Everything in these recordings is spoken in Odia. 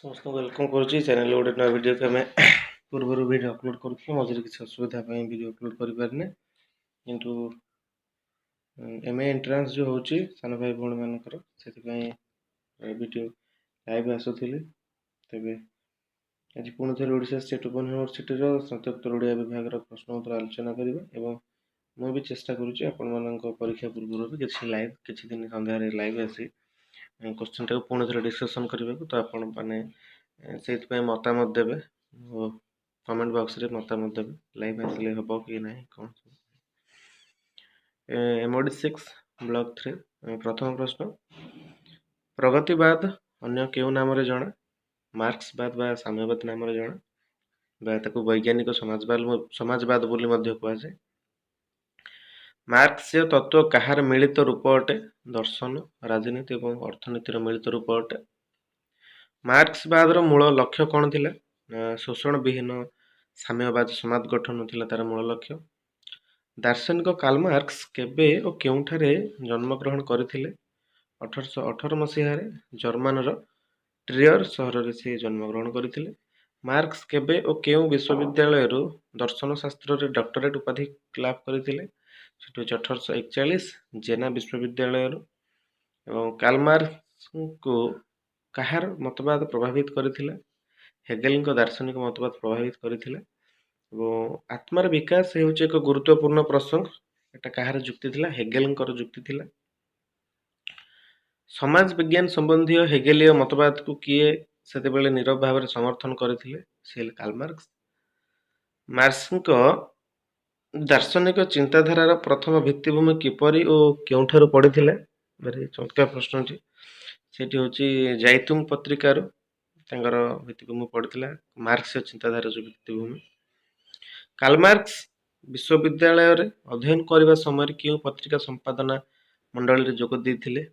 ସମସ୍ତଙ୍କୁ ୱେଲକମ୍ କରୁଛି ଚେନାଲ୍ ଗୋଟେ ନୂଆ ଭିଡ଼ିଓକୁ ଆମେ ପୂର୍ବରୁ ଭିଡ଼ିଓ ଅପଲୋଡ଼ କରୁଥିଲୁ ମଝିରେ କିଛି ଅସୁବିଧା ପାଇଁ ଭିଡ଼ିଓ ଅପଲୋଡ଼ କରିପାରିନି କିନ୍ତୁ MA ଏଣ୍ଟ୍ରାନ୍ସ ଯେଉଁ ହେଉଛି ସାନ ଭାଇ ଭଉଣୀମାନଙ୍କର ସେଥିପାଇଁ ଭିଡ଼ିଓ ଲାଇଭ୍ ଆସୁଥିଲି। ତେବେ ଆଜି ପୁଣି ଥରେ ଓଡ଼ିଶା ଷ୍ଟେଟ୍ ଓପନ୍ ୟୁନିଭର୍ସିଟିର ସ୍ନାତକୋତ୍ତର ଓଡ଼ିଆ ବିଭାଗର ପ୍ରଶ୍ନ ଉତ୍ତର ଆଲୋଚନା କରିବା ଏବଂ ମୁଁ ବି ଚେଷ୍ଟା କରୁଛି ଆପଣମାନଙ୍କ ପରୀକ୍ଷା ପୂର୍ବରୁ ବି କିଛି ଲାଇଭ୍ କିଛି ଦିନ ସନ୍ଧ୍ୟାରେ ଲାଇଭ୍ ଆସି क्वेश्चनटाକୁ ପୁଣି ଥରେ ଡିସ୍କସନ୍ କରିବାକୁ। ତ ଆପଣମାନେ ସେଇଥିପାଇଁ ମତାମତ ଦେବେ ଓ କମେଣ୍ଟ ବକ୍ସରେ ମତାମତ ଦେବେ ଲାଇଭ୍ ଆସିଲେ ହେବ କି ନାହିଁ କ'ଣ। MOD 6 ବ୍ଲକ୍ 3 ପ୍ରଥମ ପ୍ରଶ୍ନ, ପ୍ରଗତିବାଦ ଅନ୍ୟ କେଉଁ ନାମରେ ଜଣା? ମାର୍କ୍ସବାଦ ବା ସାମ୍ୟବାଦ ନାମରେ ଜଣା ବା ତାକୁ ବୈଜ୍ଞାନିକ ସମାଜବାଦ ବୋଲି ମଧ୍ୟ କୁହାଯାଏ। ମାର୍କ୍ସୀୟ ତତ୍ତ୍ୱ କାହାର ମିଳିତ ରୂପ ଅଟେ? ଦର୍ଶନ, ରାଜନୀତି ଏବଂ ଅର୍ଥନୀତିର ମିଳିତ ରୂପ ଅଟେ। ମାର୍କ୍ସବାଦର ମୂଳ ଲକ୍ଷ୍ୟ କ'ଣ ଥିଲା? ଶୋଷଣ ବିହୀନ ସାମ୍ୟବାଦ ସମାଜ ଗଠନ ଥିଲା ତାର ମୂଳ ଲକ୍ଷ୍ୟ। ଦାର୍ଶନିକ କାର୍ଲ ମାର୍କ୍ସ କେବେ ଓ କେଉଁଠାରେ ଜନ୍ମଗ୍ରହଣ କରିଥିଲେ? 1818 ମସିହାରେ ଜର୍ମାନର ଟ୍ରିୟର ସହରରେ ସେ ଜନ୍ମଗ୍ରହଣ କରିଥିଲେ। ମାର୍କ୍ସ କେବେ ଓ କେଉଁ ବିଶ୍ୱବିଦ୍ୟାଳୟରୁ ଦର୍ଶନ ଶାସ୍ତ୍ରରେ ଡକ୍ଟରେଟ୍ ଉପାଧି ଲାଭ କରିଥିଲେ? ସେଠି ହେଉଛି 1841 ଜେନା ବିଶ୍ୱବିଦ୍ୟାଳୟରୁ। ଏବଂ କାର୍ଲ ମାର୍କ୍ସଙ୍କୁ କାହାର ମତବାଦ ପ୍ରଭାବିତ କରିଥିଲା? ହେଗେଲଙ୍କ ଦାର୍ଶନିକ ମତବାଦ ପ୍ରଭାବିତ କରିଥିଲା। ଏବଂ ଆତ୍ମାର ବିକାଶ ହେଉଛି ଏକ ଗୁରୁତ୍ୱପୂର୍ଣ୍ଣ ପ୍ରସଙ୍ଗ, ଏଟା କାହାର ଯୁକ୍ତି ଥିଲା? ହେଗେଲଙ୍କର ଯୁକ୍ତି ଥିଲା। ସମାଜ ବିଜ୍ଞାନ ସମ୍ବନ୍ଧୀୟ ହେଗେଲୀୟ ମତବାଦକୁ କିଏ ସେତେବେଳେ ନୀରବ ଭାବରେ ସମର୍ଥନ କରିଥିଲେ? ସେ ହେଲେ କାର୍ଲ ମାର୍କ୍ସ। ମାର୍କ୍ସଙ୍କ ଦାର୍ଶନିକ ଚିନ୍ତାଧାରାର ପ୍ରଥମ ଭିତ୍ତିଭୂମି କିପରି ଓ କେଉଁଠାରୁ ପଡ଼ିଥିଲା? ଭାରି ଚମତ୍କାର ପ୍ରଶ୍ନଟି। ସେଠି ହେଉଛି ଜାଇତୁଙ୍ଗ ପତ୍ରିକାରୁ ତାଙ୍କର ଭିତ୍ତିଭୂମି ପଡ଼ିଥିଲା ମାର୍କ୍ସୀୟ ଚିନ୍ତାଧାରାର ଯେଉଁ ଭିତ୍ତିଭୂମି। କାର୍ଲ ମାର୍କ୍ସ ବିଶ୍ୱବିଦ୍ୟାଳୟରେ ଅଧ୍ୟୟନ କରିବା ସମୟରେ କେଉଁ ପତ୍ରିକା ସମ୍ପାଦନା ମଣ୍ଡଳୀରେ ଯୋଗ ଦେଇଥିଲେ?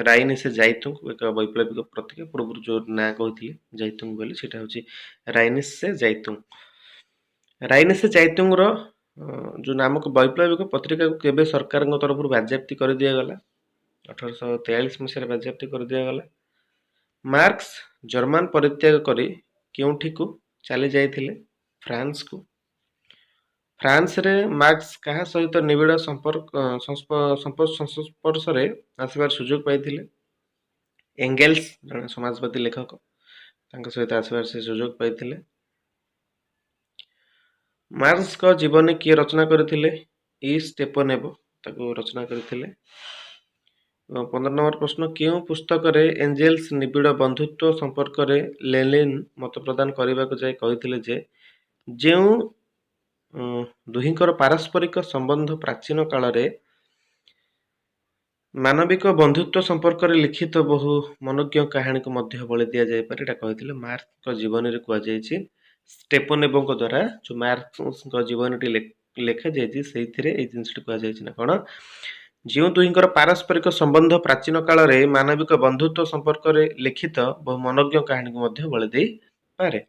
ରାଇନିସେ ଜାଇତୁଙ୍ଗ, ଏକ ବୈପ୍ଳବିକ ପତ୍ରିକା, ପୂର୍ବରୁ ଯେଉଁ ନାଁ କହିଥିଲି ଜାଇତୁଙ୍ଗ ବୋଲି ସେଇଟା ହେଉଛି ରାଇନିସେ ଜାଇତୁଙ୍ଗ। ରାଇନିସେ ଜାଇତୁଙ୍ଗର ଯେଉଁ ନାମକ ବୈପ୍ଳବିକ ପତ୍ରିକାକୁ କେବେ ସରକାରଙ୍କ ତରଫରୁ ବାଜ୍ୟାପ୍ତି କରିଦିଆଗଲା? 1843 ମସିହାରେ ବାଜ୍ୟାପ୍ତି କରିଦିଆଗଲା। ମାର୍କ୍ସ ଜର୍ମାନ ପରିତ୍ୟାଗ କରି କେଉଁଠିକୁ ଚାଲି ଯାଇଥିଲେ? ଫ୍ରାନ୍ସକୁ। ଫ୍ରାନ୍ସରେ ମାର୍କ୍ସ କାହା ସହିତ ନିବିଡ଼ ସଂସ୍ପର୍ଶରେ ଆସିବାର ସୁଯୋଗ ପାଇଥିଲେ? ଏଙ୍ଗେଲ୍ସ, ଜଣେ ସମାଜବାଦୀ ଲେଖକ, ତାଙ୍କ ସହିତ ଆସିବାର ସେ ସୁଯୋଗ ପାଇଥିଲେ। ମାର୍କ୍ସଙ୍କ ଜୀବନୀ କିଏ ରଚନା କରିଥିଲେ? ଇ ଷ୍ଟେପାନେଭ ତାକୁ ରଚନା କରିଥିଲେ। 15 ନମ୍ବର ପ୍ରଶ୍ନ, କେଉଁ ପୁସ୍ତକରେ ଏଞ୍ଜେଲ୍ସ ନିବିଡ଼ ବନ୍ଧୁତ୍ୱ ସମ୍ପର୍କରେ ଲେନିନ୍ ମତ ପ୍ରଦାନ କରିବାକୁ ଯାଇ କହିଥିଲେ ଯେ ଯେଉଁ ଦୁହିଁଙ୍କର ପାରସ୍ପରିକ ସମ୍ବନ୍ଧ ପ୍ରାଚୀନ କାଳରେ ମାନବିକ ବନ୍ଧୁତ୍ୱ ସମ୍ପର୍କରେ ଲିଖିତ ବହୁ ମନୋଜ୍ଞ କାହାଣୀକୁ ମଧ୍ୟ ବଳି ଦିଆଯାଇପାରେ, ଏଇଟା କହିଥିଲେ। ମାର୍କ୍ସଙ୍କ ଜୀବନୀରେ କୁହାଯାଇଛି ଷ୍ଟେପାନେଭଙ୍କ ଦ୍ୱାରା ଯେଉଁ ମାର୍କ୍ସଙ୍କ ଜୀବନୀଟି ଲେଖାଯାଇଛି ସେଇଥିରେ ଏଇ ଜିନିଷଟି କୁହାଯାଇଛି ନା କ'ଣ, ଯେଉଁ ଦୁହିଁଙ୍କର ପାରସ୍ପରିକ ସମ୍ବନ୍ଧ ପ୍ରାଚୀନ କାଳରେ ମାନବିକ ବନ୍ଧୁତ୍ୱ ସମ୍ପର୍କରେ ଲିଖିତ ବହୁ ମନୋଜ୍ଞ କାହାଣୀକୁ ମଧ୍ୟ ବଳି ଦେଇପାରେ।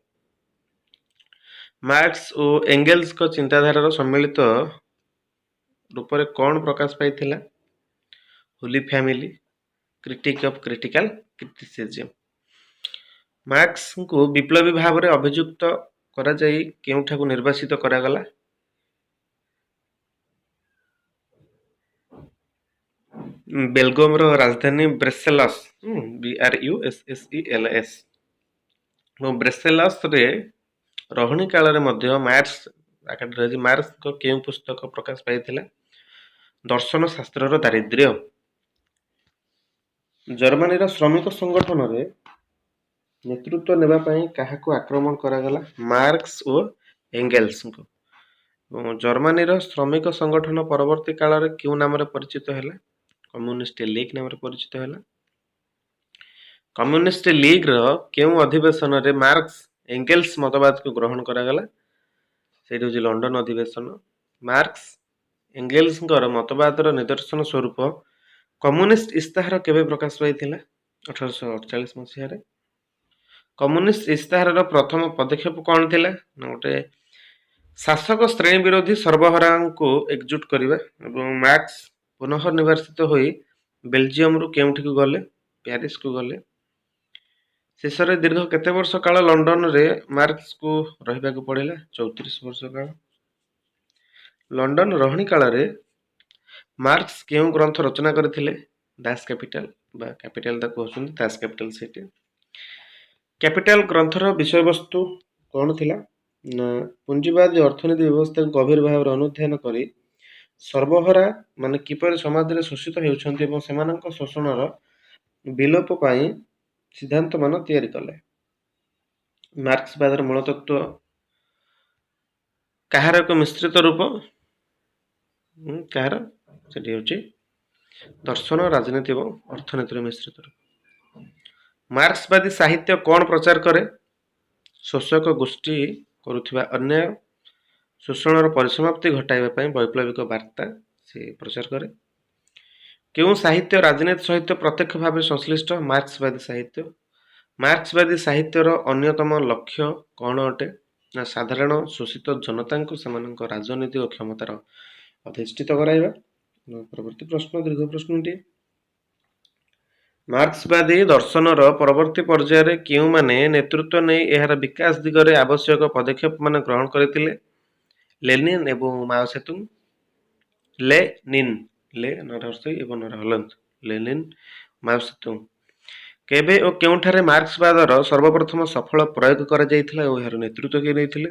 ମାର୍କ୍ସ ଓ ଏଙ୍ଗେଲ୍ସଙ୍କ ଚିନ୍ତାଧାରାର ସମ୍ମିଳିତ ରୂପରେ କ'ଣ ପ୍ରକାଶ ପାଇଥିଲା? Holy family, critique of critical criticism. ମାର୍କ୍ସଙ୍କୁ ବିପ୍ଳବୀ ଭାବରେ ଅଭିଯୁକ୍ତ କରାଯାଇ କେଉଁଠାକୁ ନିର୍ବାସିତ କରାଗଲା? ବେଲଗମର ରାଜଧାନୀ ବ୍ରେସେଲସ୍, BRUSSELS। ବ୍ରେସେଲସ୍ରେ ରହଣି କାଳରେ ମଧ୍ୟ ମାର୍କ୍ସଙ୍କ କେଉଁ ପୁସ୍ତକ ପ୍ରକାଶ ପାଇଥିଲା? ଦର୍ଶନ ଶାସ୍ତ୍ରର ଦାରିଦ୍ର୍ୟ। ଜର୍ମାନୀର ଶ୍ରମିକ ସଂଗଠନରେ ନେତୃତ୍ୱ ନେବା ପାଇଁ କାହାକୁ ଆକ୍ରମଣ କରାଗଲା? ମାର୍କ୍ସ ଓ ଏଙ୍ଗେଲ୍ସଙ୍କୁ। ଜର୍ମାନୀର ଶ୍ରମିକ ସଂଗଠନ ପରବର୍ତ୍ତୀ କାଳରେ କେଉଁ ନାମରେ ପରିଚିତ ହେଲା? କମ୍ୟୁନିଷ୍ଟ ଲିଗ୍ ନାମରେ ପରିଚିତ ହେଲା। କମ୍ୟୁନିଷ୍ଟ ଲିଗ୍ର କେଉଁ ଅଧିବେଶନରେ ମାର୍କ୍ସ ଏଙ୍ଗେଲ୍ସ ମତବାଦକୁ ଗ୍ରହଣ କରାଗଲା? ସେଇଠି ହେଉଛି ଲଣ୍ଡନ ଅଧିବେଶନ। ମାର୍କ୍ସ ଏଙ୍ଗେଲ୍ସଙ୍କର ମତବାଦର ନିଦର୍ଶନ ସ୍ୱରୂପ କମ୍ୟୁନିଷ୍ଟ ଇସ୍ତାହାର କେବେ ପ୍ରକାଶ ପାଇଥିଲା? 1848 ମସିହାରେ। କମ୍ୟୁନିଷ୍ଟ ଇସ୍ତାହାରର ପ୍ରଥମ ପଦକ୍ଷେପ କ'ଣ ଥିଲା? ଗୋଟେ ଶାସକ ଶ୍ରେଣୀ ବିରୋଧୀ ସର୍ବହରାଙ୍କୁ ଏକଜୁଟ କରିବା। ଏବଂ ମାର୍କ୍ସ ପୁନଃ ନିର୍ବାସିତ ହୋଇ ବେଲଜିୟମରୁ କେଉଁଠିକୁ ଗଲେ? ପ୍ୟାରିସକୁ ଗଲେ। ଶେଷରେ ଦୀର୍ଘ କେତେ ବର୍ଷ କାଳ ଲଣ୍ଡନରେ ମାର୍କସଙ୍କୁ ରହିବାକୁ ପଡ଼ିଲା? 34 ବର୍ଷ କାଳ। ଲଣ୍ଡନ ରହଣି କାଳରେ ମାର୍କସ କେଉଁ ଗ୍ରନ୍ଥ ରଚନା କରିଥିଲେ? ଦାସ କ୍ୟାପିଟାଲ ବା କ୍ୟାପିଟାଲ ତାକୁ କହୁଛନ୍ତି, ଦାସ କ୍ୟାପିଟାଲ ସେଇଠି। କ୍ୟାପିଟାଲ ଗ୍ରନ୍ଥର ବିଷୟବସ୍ତୁ କ'ଣ ଥିଲା? ନା ପୁଞ୍ଜିବାଦୀ ଅର୍ଥନୀତି ବ୍ୟବସ୍ଥାକୁ ଗଭୀର ଭାବରେ ଅନୁଧ୍ୟାନ କରି ସର୍ବହରା ମାନେ କିପରି ସମାଜରେ ଶୋଷିତ ହେଉଛନ୍ତି ଏବଂ ସେମାନଙ୍କ ଶୋଷଣର ବିଲୋପ ପାଇଁ ସିଦ୍ଧାନ୍ତମାନ ତିଆରି କଲେ। ମାର୍କ୍ସବାଦର ମୂଳ ତତ୍ତ୍ୱ କାହାର ଏକ ମିଶ୍ରିତ ରୂପ? କାହାର? ସେଠି ହେଉଛି ଦର୍ଶନ, ରାଜନୀତି ଏବଂ ଅର୍ଥନୀତିର ମିଶ୍ରିତ ରୂପ। ମାର୍କ୍ସବାଦୀ ସାହିତ୍ୟ କ'ଣ ପ୍ରଚାର କରେ? ଶୋଷକ ଗୋଷ୍ଠୀ କରୁଥିବା ଅନ୍ୟାୟ, ଶୋଷଣର ପରିସମାପ୍ତି ଘଟାଇବା ପାଇଁ ବୈପ୍ଳବିକ ବାର୍ତ୍ତା ସେ ପ୍ରଚାର କରେ। କେଉଁ ସାହିତ୍ୟ ରାଜନୀତି ସହିତ ପ୍ରତ୍ୟକ୍ଷ ଭାବେ ସଂଶ୍ଳିଷ୍ଟ? ମାର୍କ୍ସବାଦୀ ସାହିତ୍ୟ। ମାର୍କ୍ସବାଦୀ ସାହିତ୍ୟର ଅନ୍ୟତମ ଲକ୍ଷ୍ୟ କ'ଣ ଅଟେ? ନା ସାଧାରଣ ଶୋଷିତ ଜନତାଙ୍କୁ ସେମାନଙ୍କ ରାଜନୈତିକ କ୍ଷମତାର ଅଧିଷ୍ଠିତ କରାଇବା। ପରବର୍ତ୍ତୀ ପ୍ରଶ୍ନ, ଦୀର୍ଘ ପ୍ରଶ୍ନଟି। ମାର୍କ୍ସବାଦୀ ଦର୍ଶନର ପରବର୍ତ୍ତୀ ପର୍ଯ୍ୟାୟରେ କେଉଁମାନେ ନେତୃତ୍ୱ ନେଇ ଏହାର ବିକାଶ ଦିଗରେ ଆବଶ୍ୟକ ପଦକ୍ଷେପମାନ ଗ୍ରହଣ କରିଥିଲେ? ଲେନିନ୍ ଏବଂ ମାଓ ସେତୁଙ୍ଗ। ଲେନିନ୍, ଲେ ନରହର୍ଷଇ ଏବଂ ନରହଲନ୍ଦ, ଲେନିନ୍, ମାଓ ସେତୁଙ୍ଗ। କେବେ ଓ କେଉଁଠାରେ ମାର୍କ୍ସବାଦର ସର୍ବପ୍ରଥମ ସଫଳ ପ୍ରୟୋଗ କରାଯାଇଥିଲା ଓ ଏହାର ନେତୃତ୍ୱ କିଏ ନେଇଥିଲେ?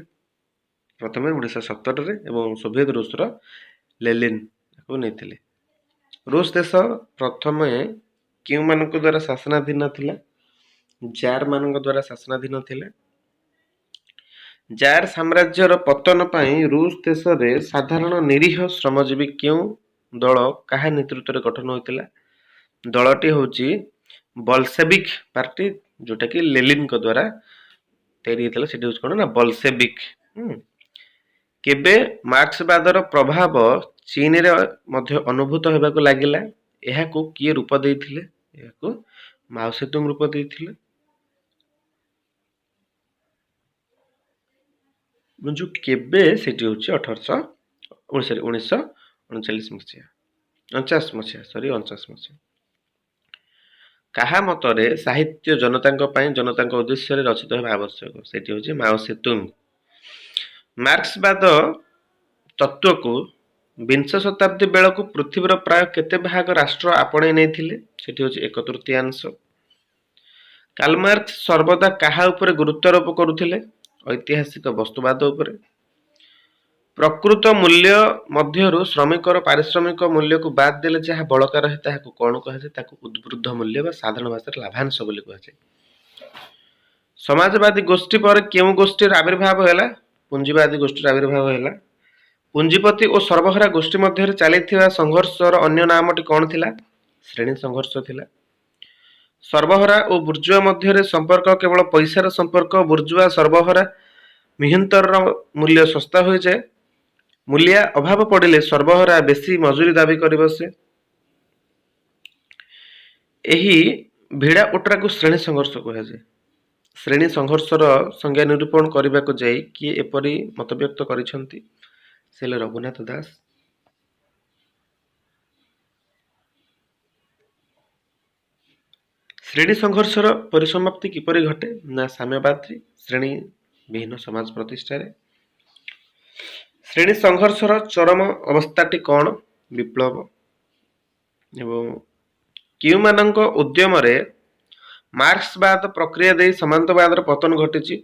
ପ୍ରଥମେ 1917ରେ ଏବଂ ସୋଭିଏତ ରୁଷର ଲେନିନ୍ ତାକୁ ନେଇଥିଲେ। ରୁଷ ଦେଶ ପ୍ରଥମେ କେଉଁମାନଙ୍କ ଦ୍ୱାରା ଶାସନାଧୀନ ଥିଲା? ଜାର୍ ମାନଙ୍କ ଦ୍ୱାରା ଶାସନାଧୀନ ଥିଲା। ଜାର୍ ସାମ୍ରାଜ୍ୟର ପତନ ପାଇଁ ରୁଷ ଦେଶରେ ସାଧାରଣ ନିରୀହ ଶ୍ରମଜୀବୀ କେଉଁ ଦଳ କାହା ନେତୃତ୍ୱରେ ଗଠନ ହୋଇଥିଲା? ଦଳଟି ହେଉଛି ବଲସେବିକ୍ ପାର୍ଟି, ଯୋଉଟାକି ଲେନିନ୍ଙ୍କ ଦ୍ୱାରା ତିଆରି ହେଇଥିଲା। ସେଠି ହେଉଛି କ'ଣ ନା ବଲସେବିକ୍। କେବେ ମାର୍କ୍ସବାଦର ପ୍ରଭାବ ଚୀନରେ ମଧ୍ୟ ଅନୁଭୂତ ହେବାକୁ ଲାଗିଲା? ଏହାକୁ କିଏ ରୂପ ଦେଇଥିଲେ? ଏହାକୁ ମାଓ ସେତୁଙ୍ଗ ରୂପ ଦେଇଥିଲେ। ଯୋଉ କେବେ ସେଠି ହେଉଛି 1939 ମସିହା, 49 ମସିହା। କାହା ମତରେ ସାହିତ୍ୟ ଜନତାଙ୍କ ପାଇଁ, ଜନତାଙ୍କ ଉଦ୍ଦେଶ୍ୟରେ ରଚିତ ହେବା ଆବଶ୍ୟକ? ସେଠି ହେଉଛି ମାଓ ସେତୁଙ୍ଗ। ମାର୍କ୍ସବାଦ ତତ୍ତ୍ୱକୁ ବିଂଶ ଶତାବ୍ଦୀ ବେଳକୁ ପୃଥିବୀର ପ୍ରାୟ କେତେ ଭାଗ ରାଷ୍ଟ୍ର ଆପଣେଇ ନେଇଥିଲେ? ସେଠି ହେଉଛି 1/3। କାର୍ଲ ମାର୍କ୍ସ ସର୍ବଦା କାହା ଉପରେ ଗୁରୁତ୍ୱାରୋପ କରୁଥିଲେ? ଐତିହାସିକ ବସ୍ତୁବାଦ ଉପରେ। ପ୍ରକୃତ ମୂଲ୍ୟ ମଧ୍ୟରୁ ଶ୍ରମିକର ପାରିଶ୍ରମିକ ମୂଲ୍ୟକୁ ବାଦ୍ ଦେଲେ ଯାହା ବଳକା ରହେ ତାହାକୁ କ'ଣ କୁହାଯାଏ? ତାକୁ ଉଦ୍ବୃଦ୍ଧ ମୂଲ୍ୟ ବା ସାଧାରଣ ଭାଷାରେ ଲାଭାଂଶ ବୋଲି କୁହାଯାଏ। ସମାଜବାଦୀ ଗୋଷ୍ଠୀ ପରେ କେଉଁ ଗୋଷ୍ଠୀର ଆବିର୍ଭାବ ହେଲା? ପୁଞ୍ଜିବାଦୀ ଗୋଷ୍ଠୀର ଆବିର୍ଭାବ ହେଲା। ପୁଞ୍ଜିପତି ଓ ସର୍ବହରା ଗୋଷ୍ଠୀ ମଧ୍ୟରେ ଚାଲିଥିବା ସଂଘର୍ଷର ଅନ୍ୟ ନାମଟି କ'ଣ ଥିଲା? ଶ୍ରେଣୀ ସଂଘର୍ଷ ଥିଲା। ସର୍ବହରା ଓ ବୁର୍ଜୁଆ ମଧ୍ୟରେ ସମ୍ପର୍କ କେବଳ ପଇସାର ସମ୍ପର୍କ। ବୁର୍ଜୁଆ ସର୍ବହରା ମିହନ୍ତର ମୂଲ୍ୟ ଶସ୍ତା ହୋଇଯାଏ। ମୂଲ୍ୟା ଅଭାବ ପଡ଼ିଲେ ସର୍ବହରା ବେଶୀ ମଜୁରୀ ଦାବି କରି ବସେ। ଏହି ଭିଡ଼ା ଉଟ୍ରାକୁ ଶ୍ରେଣୀ ସଂଘର୍ଷ କୁହାଯାଏ। ଶ୍ରେଣୀ ସଂଘର୍ଷର ସଂଜ୍ଞା ନିରୂପଣ କରିବାକୁ ଯାଇ କିଏ ଏପରି ମତବ୍ୟକ୍ତ କରିଛନ୍ତି? ସେ ହେଲେ ରଘୁନାଥ ଦାସ। ଶ୍ରେଣୀ ସଂଘର୍ଷର ପରିସମାପ୍ତି କିପରି ଘଟେ? ନା ସାମ୍ୟବାଦୀ ଶ୍ରେଣୀ ବିହୀନ ସମାଜ ପ୍ରତିଷ୍ଠାରେ। ଶ୍ରେଣୀ ସଂଘର୍ଷର ଚରମ ଅବସ୍ଥାଟି କ'ଣ? ବିପ୍ଳବ। ଏବଂ କେଉଁମାନଙ୍କ ଉଦ୍ୟମରେ ମାର୍କ୍ସବାଦ ପ୍ରକ୍ରିୟା ଦେଇ ସାମନ୍ତବାଦର ପତନ ଘଟିଛି?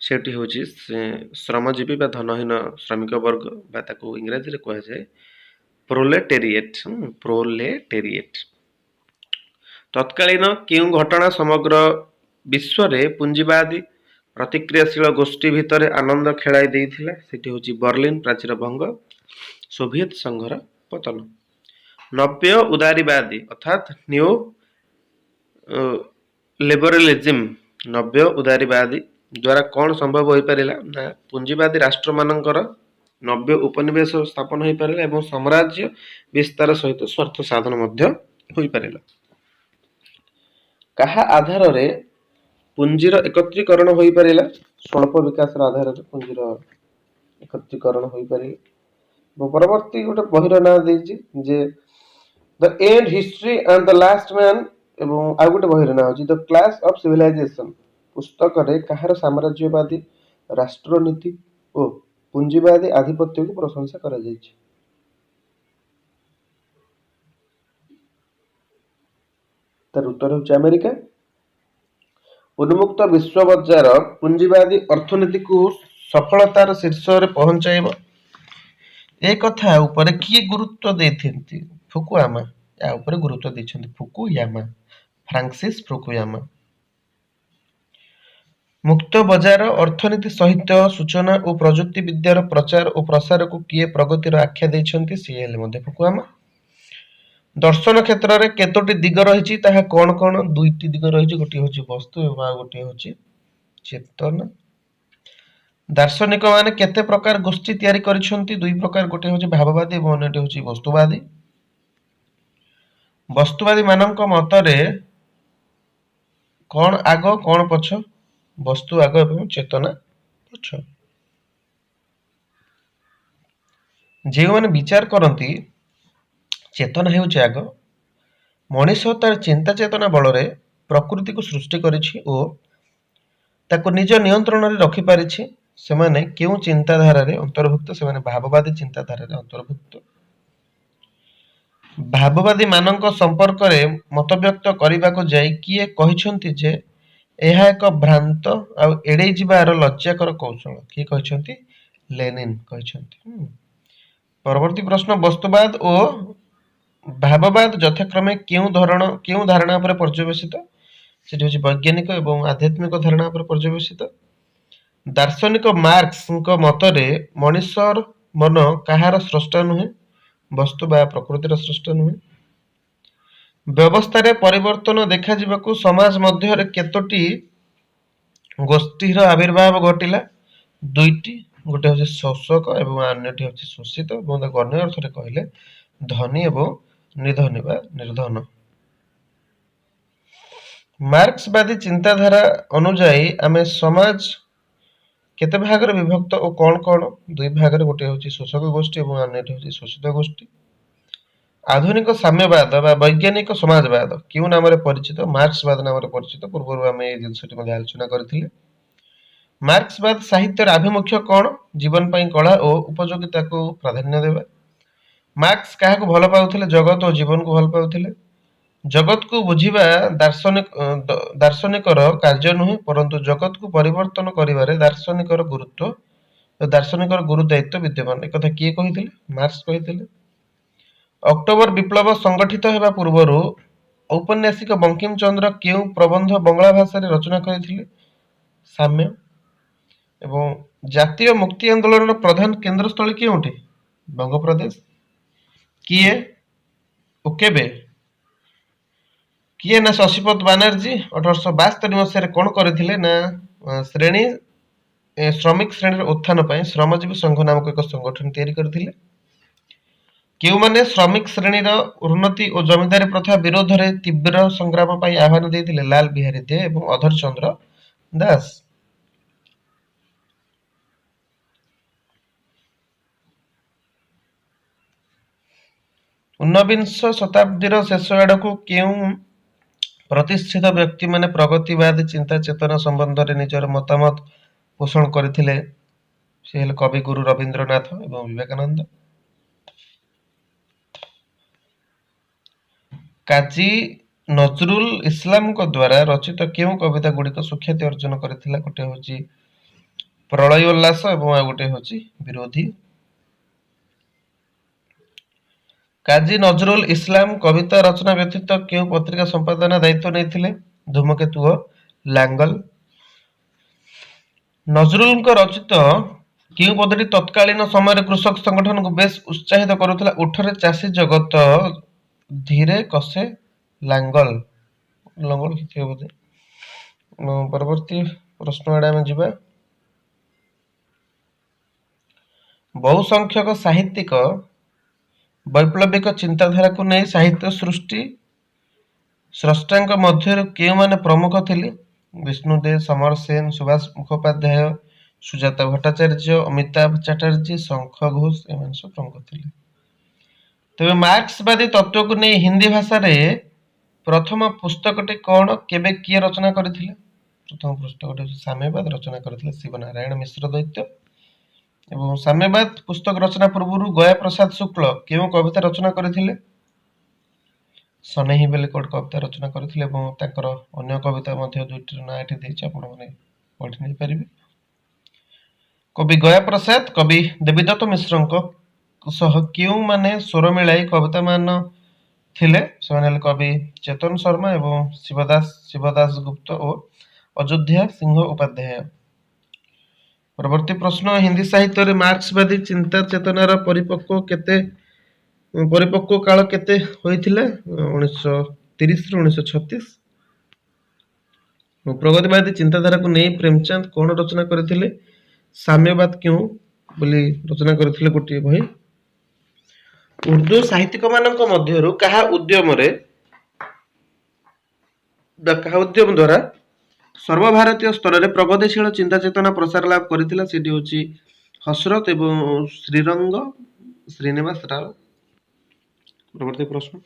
ସେଠି ହେଉଛି ଶ୍ରମଜୀବୀ ବା ଧନହୀନ ଶ୍ରମିକ ବର୍ଗ, ବା ତାକୁ ଇଂରାଜୀରେ କୁହାଯାଏ ପ୍ରୋଲେଟେରିଏଟ୍। ପ୍ରୋଲେଟେରିଏଟ୍। ତତ୍କାଳୀନ କେଉଁ ଘଟଣା ସମଗ୍ର ବିଶ୍ୱରେ ପୁଞ୍ଜିବାଦୀ ପ୍ରତିକ୍ରିୟାଶୀଳ ଗୋଷ୍ଠୀ ଭିତରେ ଆନନ୍ଦ ଖେଳାଇ ଦେଇଥିଲା? ସେଠି ହେଉଛି ବର୍ଲିନ ପ୍ରାଚୀର ଭଙ୍ଗ, ସୋଭିଏତ ସଂଘର ପତନ। ନବ୍ୟ ଉଦାରୀବାଦୀ ଅର୍ଥାତ୍ ନିଉ ଲିବରାଲିଜିମ, ନବ୍ୟ ଉଦାରୀବାଦୀ ଦ୍ୱାରା କ'ଣ ସମ୍ଭବ ହୋଇପାରିଲା? ନା ପୁଞ୍ଜିବାଦୀ ରାଷ୍ଟ୍ରମାନଙ୍କର ନବ୍ୟ ଉପନିବେଶ ସ୍ଥାପନ ହୋଇପାରିଲା ଏବଂ ସାମ୍ରାଜ୍ୟ ବିସ୍ତାର ସହିତ ସ୍ୱାର୍ଥ ସାଧନ ମଧ୍ୟ ହୋଇପାରିଲା। କାହା ଆଧାରରେ ପୁଞ୍ଜିର ଏକତ୍ରୀକରଣ ହୋଇପାରିଲା? ସ୍ୱଳ୍ପ ବିକାଶର ଆଧାରରେ ପୁଞ୍ଜିର ଏକତ୍ରୀକରଣ ହୋଇପାରିଲା। ଏବଂ ପରବର୍ତ୍ତୀ ଗୋଟେ ବହିର ନାଁ ଦେଇଛି ଯେ the end history and the last man ଏବଂ ଆଉ ଗୋଟେ ବହିର ନାଁ ହେଉଛି ଦ କ୍ଲାସ୍ ଅଫ୍ ସିଭିଲାଇଜେସନ୍। ପୁସ୍ତକରେ କାହାର ସାମ୍ରାଜ୍ୟବାଦୀ ରାଷ୍ଟ୍ରନୀତି ଓ ପୁଞ୍ଜିବାଦୀ ଆଧିପତ୍ୟକୁ ପ୍ରଶଂସା କରାଯାଇଛି? ତାର ଉତ୍ତର ହେଉଛି ଆମେରିକା। ଉନ୍ମୁକ୍ତ ବିଶ୍ୱ ବଜାର ପୁଞ୍ଜିବାଦୀ ଅର୍ଥନୀତିକୁ ସଫଳତାର ଶୀର୍ଷରେ ପହଞ୍ଚାଇବ, ଏ କଥା ଉପରେ କିଏ ଗୁରୁତ୍ୱ ଦେଇଛନ୍ତି? ଫୁକୁୟାମା ଏହା ଉପରେ ଗୁରୁତ୍ୱ ଦେଇଛନ୍ତି। ଫୁକୁୟାମା, ଫ୍ରାନ୍ସିସ୍ ଫୁକୁୟାମା। ମୁକ୍ତ ବଜାର ଅର୍ଥନୀତି ସହିତ ସୂଚନା ଓ ପ୍ରଯୁକ୍ତି ବିଦ୍ୟାର ପ୍ରଚାର ଓ ପ୍ରସାରକୁ କିଏ ପ୍ରଗତିର ଆଖ୍ୟା ଦେଇଛନ୍ତି? ସିଏ ହେଲେ ମଧ୍ୟ ଫୁକୁୟାମା। ଦର୍ଶନ କ୍ଷେତ୍ରରେ କେତୋଟି ଦିଗ ରହିଛି, ତାହା କଣ କଣ? ଦୁଇଟି ଦିଗ ରହିଛି, ଗୋଟିଏ ହେଉଛି ବସ୍ତୁ ଏବଂ ଆଉ ଗୋଟିଏ ହେଉଛି ଚେତନା। ଦାର୍ଶନିକ ମାନେ କେତେ ପ୍ରକାର ଗୋଷ୍ଠୀ ତିଆରି କରିଛନ୍ତି? ଦୁଇ ପ୍ରକାର, ଗୋଟିଏ ହେଉଛି ଭାବବାଦୀ ଏବଂ ଅନ୍ୟଟି ହେଉଛି ବସ୍ତୁବାଦୀ। ବସ୍ତୁବାଦୀ ମାନଙ୍କ ମତରେ କଣ ଆଗ କଣ ପଛ? ବସ୍ତୁ ଆଗ ଏବଂ ଚେତନା ପଛ। ଯେଉଁମାନେ ବିଚାର କରନ୍ତି ଚେତନା ହେଉଛି ଆଗ, ମଣିଷ ତାର ଚିନ୍ତା ଚେତନା ବଳରେ ପ୍ରକୃତିକୁ ସୃଷ୍ଟି କରିଛି ଓ ତାକୁ ନିଜ ନିୟନ୍ତ୍ରଣରେ ରଖିପାରିଛି, ସେମାନେ କେଉଁ ଚିନ୍ତାଧାରାରେ ଅନ୍ତର୍ଭୁକ୍ତ? ସେମାନେ ଭାବବାଦୀ ଚିନ୍ତାଧାରାରେ ଅନ୍ତର୍ଭୁକ୍ତ। ଭାବବାଦୀ ମାନଙ୍କ ସମ୍ପର୍କରେ ମତବ୍ୟକ୍ତ କରିବାକୁ ଯାଇ କିଏ କହିଛନ୍ତି ଯେ ଏହା ଏକ ଭ୍ରାନ୍ତ ଆଉ ଏଡେଇ ଯିବାର ଲଜ୍ଜାକର କୌଶଳ? କିଏ କହିଛନ୍ତି? ଲେନିନ୍ କହିଛନ୍ତି। ପରବର୍ତ୍ତୀ ପ୍ରଶ୍ନ, ବସ୍ତୁବାଦ ଓ ଭାବବାଦ ଯଥାକ୍ରମେ କେଉଁ ଧାରଣା ଉପରେ ପର୍ଯ୍ୟବେସିତ? ସେଠି ହେଉଛି ବୈଜ୍ଞାନିକ ଏବଂ ଆଧ୍ୟାତ୍ମିକ ଧାରଣା ଉପରେ ପର୍ଯ୍ୟବେସିତ। ଦାର୍ଶନିକ ମାର୍କ୍ସଙ୍କ ମତରେ ମଣିଷର ମନ କାହାର ସ୍ରଷ୍ଟା ନୁହେଁ? ବସ୍ତୁ ବା ପ୍ରକୃତିର ସ୍ରଷ୍ଟା ନୁହେଁ। ବ୍ୟବସ୍ଥାରେ ପରିବର୍ତ୍ତନ ଦେଖାଯିବାକୁ ସମାଜ ମଧ୍ୟରେ କେତୋଟି ଗୋଷ୍ଠୀର ଆବିର୍ଭାବ ଘଟିଲା? ଦୁଇଟି, ଗୋଟେ ହେଉଛି ଶୋଷକ ଏବଂ ଅନ୍ୟଟି ହେଉଛି ଶୋଷିତ, ଏବଂ ତାକୁ ଅନ୍ୟ ଅର୍ଥରେ କହିଲେ ଧନୀ ଏବଂ ନିର୍ଧନୀ ବା ନିର୍ଧନ। ମାର୍କ୍ସବାଦୀ ଚିନ୍ତାଧାରା ଅନୁଯାୟୀ ଆମେ ସମାଜ କେତେ ଭାଗରେ ବିଭକ୍ତ ଓ କଣ କଣ? ଦୁଇ ଭାଗରେ, ଗୋଟିଏ ହେଉଛି ଶୋଷକ ଗୋଷ୍ଠୀ ଏବଂ ଅନ୍ୟଟି ହେଉଛି ଶୋଷିତ ଗୋଷ୍ଠୀ। ଆଧୁନିକ ସାମ୍ୟବାଦ ବା ବୈଜ୍ଞାନିକ ସମାଜବାଦ କେଉଁ ନାମରେ ପରିଚିତ? ମାର୍କ୍ସବାଦ ନାମରେ ପରିଚିତ। ପୂର୍ବରୁ ଆମେ এই ଜିନିଷଟି ମଧ୍ୟ ଆଲୋଚନା କରିଥିଲେ। ମାର୍କ୍ସବାଦ ସାହିତ୍ୟର ଆଭିମୁଖ୍ୟ କଣ? ଜୀବନ ପାଇଁ କଳା ଓ ଉପଯୋଗିତାକୁ ପ୍ରାଧାନ୍ୟ ଦେବା। ମାର୍କ୍ସ କାହାକୁ ଭଲ ପାଉଥିଲେ? ଜଗତ ଓ ଜୀବନକୁ ଭଲ ପାଉଥିଲେ। ଜଗତକୁ ବୁଝିବା ଦାର୍ଶନିକର କାର୍ଯ୍ୟ ନୁହେଁ, ପରନ୍ତୁ ଜଗତକୁ ପରିବର୍ତ୍ତନ କରିବାରେ ଦାର୍ଶନିକର ଗୁରୁ ଦାୟିତ୍ୱ ବିଦ୍ୟମାନ। ଏକଥା କିଏ କହିଥିଲେ? ମାର୍କ୍ସ କହିଥିଲେ। ଅକ୍ଟୋବର ବିପ୍ଳବ ସଂଗଠିତ ହେବା ପୂର୍ବରୁ ଔପନ୍ୟାସିକ ବଙ୍କିମଚନ୍ଦ୍ର କେଉଁ ପ୍ରବନ୍ଧ ବଙ୍ଗଳା ଭାଷାରେ ରଚନା କରିଥିଲେ? ସାମ୍ୟ। ଏବଂ ଜାତୀୟ ମୁକ୍ତି ଆନ୍ଦୋଳନର ପ୍ରଧାନ କେନ୍ଦ୍ରସ୍ଥଳୀ କେଉଁଠି? ବଙ୍ଗପ୍ରଦେଶ। କିଏ ଓ କେବେ? କିଏ? ନା ଶଶୀପତ ବାନାର୍ଜୀ। 1872 ମସିହାରେ କଣ କରିଥିଲେ? ନା ଶ୍ରମିକ ଶ୍ରେଣୀର ଉତ୍ଥାନ ପାଇଁ ଶ୍ରମଜୀବୀ ସଂଘ ନାମକ ଏକ ସଂଗଠନ ତିଆରି କରିଥିଲେ। କେଉଁମାନେ ଶ୍ରମିକ ଶ୍ରେଣୀର ଉନ୍ନତି ଓ ଜମିଦାରୀ ପ୍ରଥା ବିରୋଧରେ ତୀବ୍ର ସଂଗ୍ରାମ ପାଇଁ ଆହ୍ୱାନ ଦେଇଥିଲେ? ଲାଲ ବିହାରୀ ଦେ ଏବଂ ଅଧର ଚନ୍ଦ୍ର ଦାସ। ଊନବିଂଶ ଶତାବ୍ଦୀର ଶେଷ ଆଡକୁ କେଉଁ ପ୍ରତିଷ୍ଠିତ ବ୍ୟକ୍ତିମାନେ ପ୍ରଗତିବାଦୀ ଚିନ୍ତା ଚେତନା ସମ୍ବନ୍ଧରେ ନିଜର ମତାମତ ପୋଷଣ କରିଥିଲେ? ସେ ହେଲେ କବିଗୁରୁ ରବୀନ୍ଦ୍ରନାଥ ଏବଂ ବିବେକାନନ୍ଦ। କାଜୀ ନଜରୁଲ ଇସଲାମଙ୍କ ଦ୍ୱାରା ରଚିତ କେଉଁ କବିତା ଗୁଡ଼ିକ ସୁଖ୍ୟାତି ଅର୍ଜନ କରିଥିଲା? ଗୋଟେ ହେଉଛି ପ୍ରଳୟ ଉଲ୍ଲାସ ଏବଂ ଆଉ ଗୋଟେ ହେଉଛି ବିରୋଧୀ। କାଜୀ ନଜରୁଲ ଇସଲାମ କବିତା ରଚନା ବ୍ୟତୀତ କେଉଁ ପତ୍ରିକା ସମ୍ପାଦନା ଦାୟିତ୍ୱ ନେଇଥିଲେ? ଧୂମକେତୁ ଓ ଲାଙ୍ଗଲ। ନଜରୁଲଙ୍କ ରଚିତ କେଉଁ ପଦ୍ୟଟି ତତ୍କାଳୀନ ସମୟରେ କୃଷକ ସଂଗଠନକୁ ବେଶ ଉତ୍ସାହିତ କରୁଥିଲା? ଉଠରେ ଚାଷୀ ଜଗତ ଧୀରେ କଷେ ଲାଙ୍ଗଲ। ଲଙ୍ଗଳ କ୍ଷେତ୍ରୀୟ ବୋଧେ। ପରବର୍ତ୍ତୀ ପ୍ରଶ୍ନ ଆଡେ ଆମେ ଯିବା। ବହୁ ସଂଖ୍ୟକ ସାହିତ୍ୟିକ ବୈପ୍ଳବିକ ଚିନ୍ତାଧାରାକୁ ନେଇ ସାହିତ୍ୟ ସୃଷ୍ଟି ସ୍ରଷ୍ଟାଙ୍କ ମଧ୍ୟରୁ କେଉଁମାନେ ପ୍ରମୁଖ ଥିଲେ? ବିଷ୍ଣୁ ଦେ, ସମର ସେନ, ସୁଭାଷ ମୁଖୋପାଧ୍ୟାୟ, ସୁଜାତା ଭଟ୍ଟାଚାର୍ଯ୍ୟ, ଅମିତାଭ ଚାଟାର୍ଜୀ, ଶଙ୍ଖ ଘୋଷ, ଏମାନେ ସବୁ ପ୍ରମୁଖ ଥିଲେ। ତେବେ ମାର୍କ୍ସବାଦୀ ତତ୍ତ୍ୱକୁ ନେଇ ହିନ୍ଦୀ ଭାଷାରେ प्रथम पुस्तकटी कौन केबे किए रचना करथिले? प्रथम पुस्तकटी साम्यवाद रचना करथिले शिवनारायण मिश्र दैत्य। एवं साम्यवाद पुस्तक रचना पूर्व गया प्रसाद शुक्ल केउं कविता रचना करथिले? सनेही बेले कोड कविता रचना करथिले एवं तांकर अन्य कविता मध्ये दुईटर ना एठी देछि आपण माने पढि नै परिबे। कवि गया प्रसाद कवि देवीदत्त मिश्रଙ୍କ सह केउं माने स्वर मिलाई कविता मान थिले? ସେମାନେ कवि चेतन शर्मा एवं शिवदास गुप्त और अयोध्या सिंह उपाध्याय। परवर्ती प्रश्न हिंदी साहित्य रे मार्क्सवादी चिंता चेतनार परिपक्व काल केते होइथिला? 1930 ରୁ 1936। प्रगतिवादी चिंताधारा को नहीं प्रेमचंद कौन रचना करथिले? साम्यवाद क्यों बोली रचना करथिले गोटे बही। उर्दू साहित्यिक मानक मध्यरु कहा उद्यम द्वारा सर्वभारतीय स्तर में प्रगतिशील चिंता चेतना प्रसार लाभ करथिला? सेठी होची हसरत एवं श्रीनिवास राव। परवर्ती प्रश्न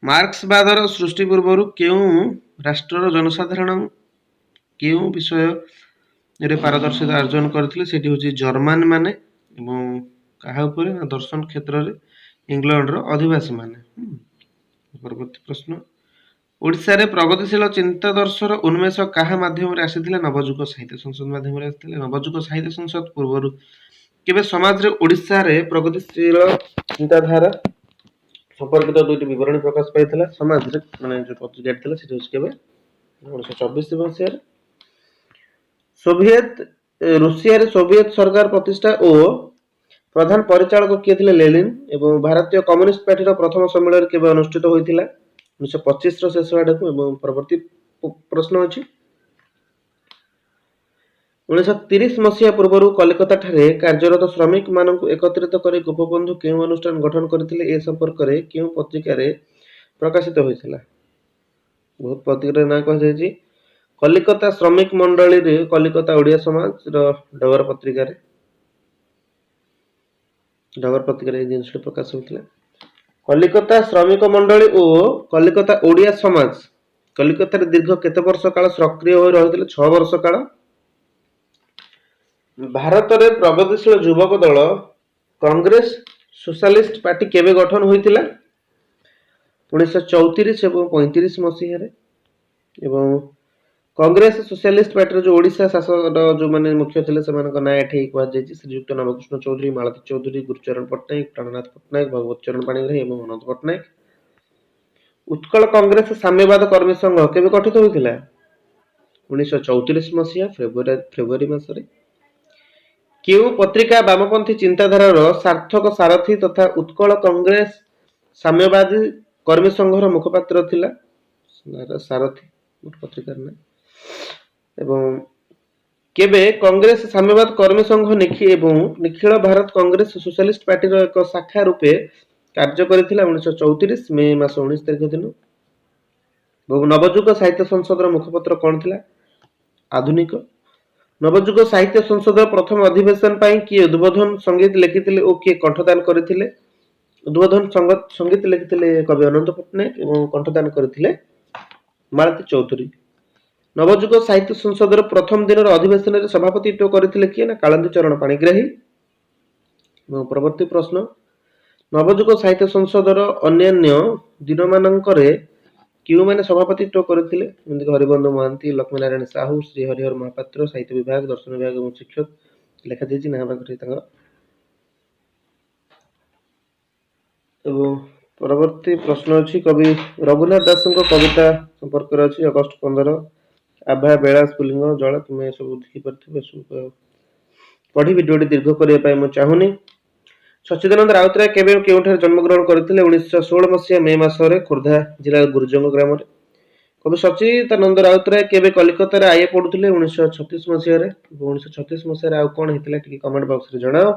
मार्क्सवादर सृष्टि पूर्व केउं राष्ट्रर जनसाधारण केउं विषय रे पारदर्शिता अर्जन करथिले? सेठी होची जर्मन माने एवं कहा उपरे ना दर्शन क्षेत्र रे इंग्लैंड रो अधिवासी माने। परवर्ती प्रश्न ओडिशा रे प्रगतिशील चिंता दर्शन उन्मेष कहा माध्यम रे आसीथिले? नवजुग साहित्य संसद माध्यम रे आसीथिले। नवजुग साहित्य संसद पूर्व केबे समाज रे ओडिशा रे प्रगतिशील चिंताधारा संपर्कित दुईटी विवरणी प्रकाश पाइथिला समाज रे माने जो पत्रिका थिला सेठी होची केबे 1924 मसिया रे। सोवियत रूसिया रे सोवियत सरकार प्रतिष्ठा और प्रधान परिचालक किए थिले? लेनिन। एवं भारतीय कम्युनिस्ट पार्टी रो प्रथम सम्मेलन केबे अनुष्ठित होइथिला? 1925 रो शेष आडकु। एवं परवर्ती प्रश्न अछि 1930 मसिया पूर्व कलिकता ठारे कार्यरत श्रमिक मानक एकत्रित करी गोपबंधु केउं अनुष्ठान गठन करथिले? ए संपर्क रे केउं पत्रिका रे प्रकाशित होइथिला? बहुत पत्रिका रे ना कह जायछि कलिकता श्रमिक मंडली रे कलिकता ओडिया समाज रो डगर पत्रिका रे जिनस प्रकाश होइथिला। कलिकता श्रमिक मंडली और कलिकता ओडिया समाज कलिकता रे दीर्घ केते वर्ष काल सक्रिय होई रहिथिले? 6 वर्ष काल। भारत रे प्रगतिशील युवक दल कांग्रेस सोशलिस्ट पार्टी केबे गठन होइथिला? 1934 एवं 35 मसिया रे। एवं कांग्रेस सोशलिस्ट पार्टी जो ओडिशा शासन जो माने मुख्य थिले सेमानक ना एठी कहै जायछि श्रीयुक्त नवकृष्ण चौधरी, मालती चौधरी, गुरुचरण पट्टनायक, प्राणनाथ पट्टनायक, भगवत चरण पाणिग्राही एवं अनंत पट्टनायक। उत्कल कांग्रेस साम्यवाद कर्मी संघ केबे गठित होइथिला? 1934 मसिया फेब्रुआरी मासरे। केउं पत्रिका वामपंथी चिंताधारार सार्थक सारथी तथा उत्कल कांग्रेस साम्यवादी कर्मी संघर मुखपात्र थिला? सारथी पत्रिकार ना। एवं केबे कांग्रेस साम्यवाद कर्मी संघ निखिल भारत कांग्रेस सोशलिस्ट पार्टी रो एक शाखा रूपे कार्य करिथिला? 1934 मे मास 19 तारिख दिन। नवजुग साहित्य संसद रो मुखपत्र कोन थिला? आधुनिक। नवजुग साहित्य संसद प्रथम अधिवेशन पाई किए उद्बोधन संगीत लिखिथिले ओ किए कंठदान करिथिले? उद्बोधन संगीत लिखिथिले कवि अनंत पट्टनायक एवं कंठदान करिथिले मालती चौधरी। नवजुग साहित्य संसद प्रथम दिन अधिवेशन रे सभापतित्व करिथिले किए? ना कालंदी चरण पाणिग्राही। एवं परवर्ती प्रश्न नवजुग साहित्य संसद अन्यान्य दिन मानकरे क्यों मैंने सभापतित्व करथिले? जेमति हरिबंधु महांती, लक्ष्मीनारायण साहू, श्री हरिहर महापात्र, साहित्य विभाग, दर्शन विभाग एवं शिक्षक लेखा देछि ना बाकरे तांगर। एवं परवर्ती प्रश्न अछि कवि रघुनाथ दासଙ୍କ कविता संपर्क रे अछि अगस्त 15 आभा बेला स्फुलिंग जल तुमे सब देखि परथिबे सब पढी वीडियो दीर्घ करिया पाए म चाहुनी। सच्चिदानंद राउतराय केबे केउठार जन्म ग्रहण करथिले? 1916 मसिया मे मासरे खोर्धा जिला गुरुजंग ग्राम रे। कवि सच्चिदानंद राउतराय केबे कलिकता रे आईए पढुथिले? 1936 मसिया रे। 1936 मसिया रे आ कोन हेतिला टिके कमेंट बॉक्स रे जणाओ।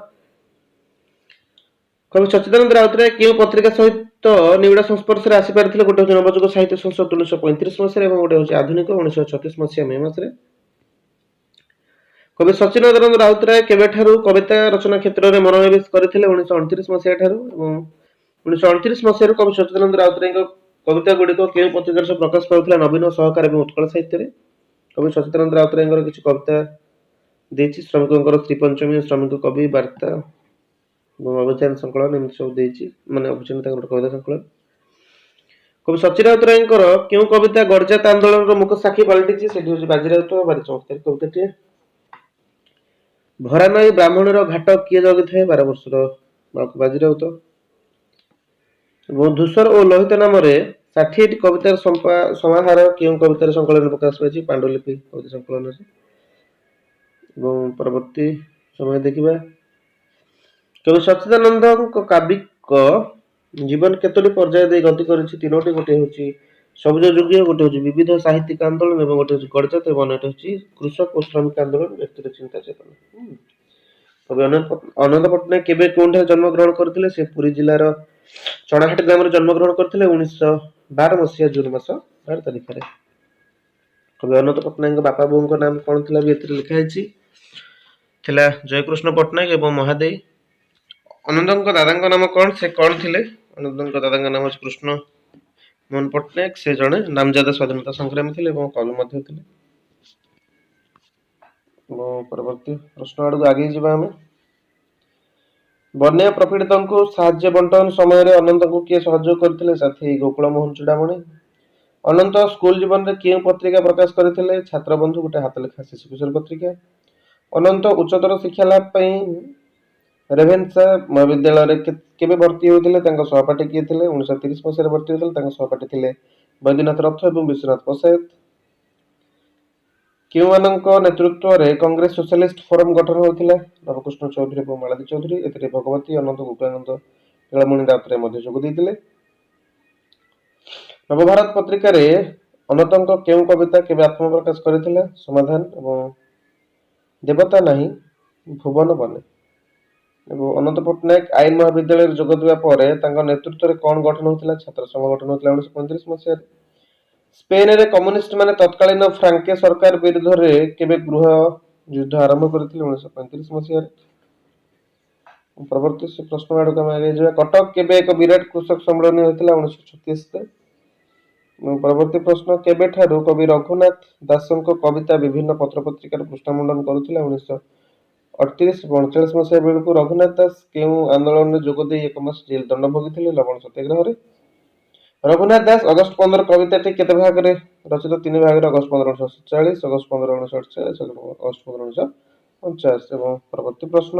कवि सच्चिदानंद राउतराय केउ पत्रिका सहित निविड़ा संस्पर्श रे आसी पारथिले? गोटे होची नवजुग साहित्य संसद 1935 मसिया रे एवं गोटे होची आधुनिक 1936 मसिया मे मास रे। कवि सच्चिदानंद राउतराय केबे ठारू कविता रचना क्षेत्र रे मनोनिवेश करथिले? 1929 मसिया ठारू। एवं 1929 मसिया रे कवि सच्चिदानंद राउतराय कविता गुड़िक केउं पत्रिकार सब प्रकाश पाउथिला नवीन सहकार एवं उत्कल साहित्य रे कवि सचिदानंद राउतरायଙ୍କର କିଛି କବିତା ଦେଇଛି ଶ୍ରମିକଙ୍କର ଶ୍ରୀ ପଞ୍ଚମୀ ଶ୍ରମିକ କବି ବାର୍ତ୍ତା ଏବଂ ଅଭିଯାନ ସଂକଳନ ଏମିତି ସବୁ ଦେଇଛି ମାନେ ଅଭିଯାନ ତାଙ୍କର କବିତା ସଂକଳନ କବି ସଚିନ ରାଉତରାୟଙ୍କର କେଉଁ କବିତା ଗଡ଼ଜାତ ଆନ୍ଦୋଳନର ମୁଖ୍ୟ ସାକ୍ଷୀ ପାଲଟିଛି ସେଠି ହେଉଛି ବାଜିରାଉତ ଭାରି ଚମତ୍କାରୀ କବିତାଟିଏ ଭରା ନଈ ବ୍ରାହ୍ମଣର ଘାଟ କିଏ ଜଗିଥାଏ 12 ବର୍ଷର ବାଳକ ବାଜିରାଉତ ଏବଂ ଧୂସର ଓ ଲୋହିତ ନାମରେ 60ଟି କବିତାର ସମାହାର କେଉଁ କବିତାର ସଂକଳନ ପ୍ରକାଶ ପାଇଛି ପାଣ୍ଡୁଲିପି କବିତା ସଂକଳନରେ ଏବଂ ପରବର୍ତ୍ତୀ ସମୟ ଦେଖିବା କବି ସଚ୍ଚିଦାନନ୍ଦଙ୍କ କାବ୍ୟିକ ଜୀବନ କେତୋଟି ପର୍ଯ୍ୟାୟ ଦେଇ ଗତି କରିଛି ତିନୋଟି ଗୋଟିଏ ହେଉଛି ସବୁଜ ଯୁଗୀୟ ଗୋଟେ ହେଉଛି ବିବିଧ ସାହିତ୍ୟିକ ଆନ୍ଦୋଳନ ଏବଂ ଗୋଟେ ହେଉଛି ଗଡ଼ଜାତ ଏବଂ ଅନ୍ୟଟି ହେଉଛି କୃଷକ ଓ ଶ୍ରମିକ ଆନ୍ଦୋଳନ ବ୍ୟକ୍ତିର ଚିନ୍ତା ଚେତନା କବି ଅନନ୍ତ ପଟ୍ଟନାୟକ କେବେ କେଉଁଠାରେ ଜନ୍ମଗ୍ରହଣ କରିଥିଲେ ସେ ପୁରୀ ଜିଲ୍ଲାର ଚଣାହାଟି ଗ୍ରାମରେ ଜନ୍ମଗ୍ରହଣ କରିଥିଲେ 1912 ମସିହା ଜୁନ ମାସ 12 ତାରିଖରେ କବି ଅନନ୍ତ ପଟ୍ଟନାୟକଙ୍କ ବାପା ବୋଉଙ୍କ ନାମ କଣ ଥିଲା ବି ଏଥିରେ ଲେଖା ହେଇଛି ଥିଲା ଜୟକୃଷ୍ଣ ପଟ୍ଟନାୟକ ଏବଂ ମହାଦେଇ ଅନନ୍ତଙ୍କ ଦାଦାଙ୍କ ନାମ କଣ ସେ କଣ ଥିଲେ ଅନନ୍ତଙ୍କ ଦାଦାଙ୍କ ନାମ ହେଉଛି କୃଷ୍ଣ ମୋହନ ପଟ୍ଟନାୟକ ସେ ଜଣେ ନାମଜାଦା ସ୍ୱାଧୀନତା ସଂଗ୍ରାମୀ ଥିଲେ ଏବଂ କବି ମଧ୍ୟ ଥିଲେ ଏବଂ ପରବର୍ତ୍ତୀ ପ୍ରଶ୍ନ ଆଡକୁ ଆଗେଇ ଯିବା ଆମେ ବନ୍ୟା ପ୍ରପୀଡ଼ିତଙ୍କୁ ସାହାଯ୍ୟ ବଣ୍ଟନ ସମୟରେ ଅନନ୍ତଙ୍କୁ କିଏ ସହଯୋଗ କରିଥିଲେ ସାଥୀ ଗୋକୁଳ ମୋହନ ଚୂଡାମଣି ଅନନ୍ତ ସ୍କୁଲ ଜୀବନରେ କେଉଁ ପତ୍ରିକା ପ୍ରକାଶ କରିଥିଲେ ଛାତ୍ରବନ୍ଧୁ ଗୋଟେ ହାତ ଲେଖା ଶିଶୁ କିଶୋର ପତ୍ରିକା ଅନନ୍ତ ଉଚ୍ଚତର ଶିକ୍ଷା ଲାଭ ପାଇଁ ରେଭେନ୍ସା ମହାବିଦ୍ୟାଳୟରେ କେବେ ଭର୍ତ୍ତି ହୋଇଥିଲେ ତାଙ୍କ ସହପାଠୀ କିଏ ଥିଲେ 1930 ମସିହାରେ ଭର୍ତ୍ତି ହୋଇଥିଲେ ତାଙ୍କ ସହପାଠୀ ଥିଲେ ବୈଦ୍ୟନାଥ ରଥ ଏବଂ ବିଶ୍ୱନାଥ ପଶାୟତ କେଉଁମାନଙ୍କ ନେତୃତ୍ୱରେ କଂଗ୍ରେସ ସୋସିଆଲିଷ୍ଟ ଫୋରମ ଗଠନ ହୋଇଥିଲା ନବକୃଷ୍ଣ ଚୌଧୁରୀ ଏବଂ ମାଳତୀ ଚୌଧୁରୀ ଏଥିରେ ଭଗବତୀ ଅନନ୍ତ ଗୋକୁଳାନନ୍ଦ ନୀଳମଣି ରାଉତରାୟ ମଧ୍ୟ ଯୋଗ ଦେଇଥିଲେ ନବଭାରତ ପତ୍ରିକାରେ ଅନନ୍ତଙ୍କ କେଉଁ କବିତା କେବେ ଆତ୍ମପ୍ରକାଶ କରିଥିଲା ସମାଧାନ ଏବଂ ଦେବତା ନାହିଁ ଭୁବନ ବନେ ଏବଂ ଅନନ୍ତ ପଟ୍ଟନାୟକ ଆଇନ ମହାବିଦ୍ୟାଳୟରେ ଯୋଗ ଦେବା ପରେ ତାଙ୍କ ନେତୃତ୍ୱରେ କଣ ଗଠନ ହୋଇଥିଲା ଛାତ୍ର ସଂଘ ଗଠନ ହୋଇଥିଲା 1935 ମସିହାରେ ସ୍ପେନରେ କମ୍ୟୁନିଷ୍ଟ ମାନେ ତତ୍କାଳୀନ ଫ୍ରାଙ୍କେ ସରକାର ବିରୁଦ୍ଧରେ କେବେ ଗୃହ ଯୁଦ୍ଧ ଆରମ୍ଭ କରିଥିଲେ 1935 ମସିହାରେ ପରବର୍ତ୍ତୀ ପ୍ରଶ୍ନ ଆଡକୁ ଆମେ ଆଗେଇ ଯିବା କଟକ କେବେ ଏକ ବିରାଟ କୃଷକ ସମ୍ମିଳନୀ ହୋଇଥିଲା 1936ରେ ପରବର୍ତ୍ତୀ ପ୍ରଶ୍ନ କେବେଠାରୁ କବି ରଘୁନାଥ ଦାସଙ୍କ କବିତା ବିଭିନ୍ନ ପତ୍ରପତ୍ରିକାର ପୃଷ୍ଠାମଣ୍ଡନ କରୁଥିଲା 1938-39 ମସିହା ବେଳକୁ ରଘୁନାଥ ଦାସ କେଉଁ ଆନ୍ଦୋଳନରେ ଯୋଗ ଦେଇ 1 ମାସ ଜେଲ ଦଣ୍ଡ ଭୋଗିଥିଲେ ଲବଣ ସତ୍ୟାଗ୍ରହରେ ରଘୁନାଥ ଦାସ ଅଗଷ୍ଟ 15 କବିତାଟି କେତେ ଭାଗରେ ରଚିତ 3 ଭାଗରେ ଅଗଷ୍ଟ 15 1947 ଅଗଷ୍ଟ 15 1948 ଅଗଷ୍ଟ 15 1949 ଏବଂ ପରବର୍ତ୍ତୀ ପ୍ରଶ୍ନ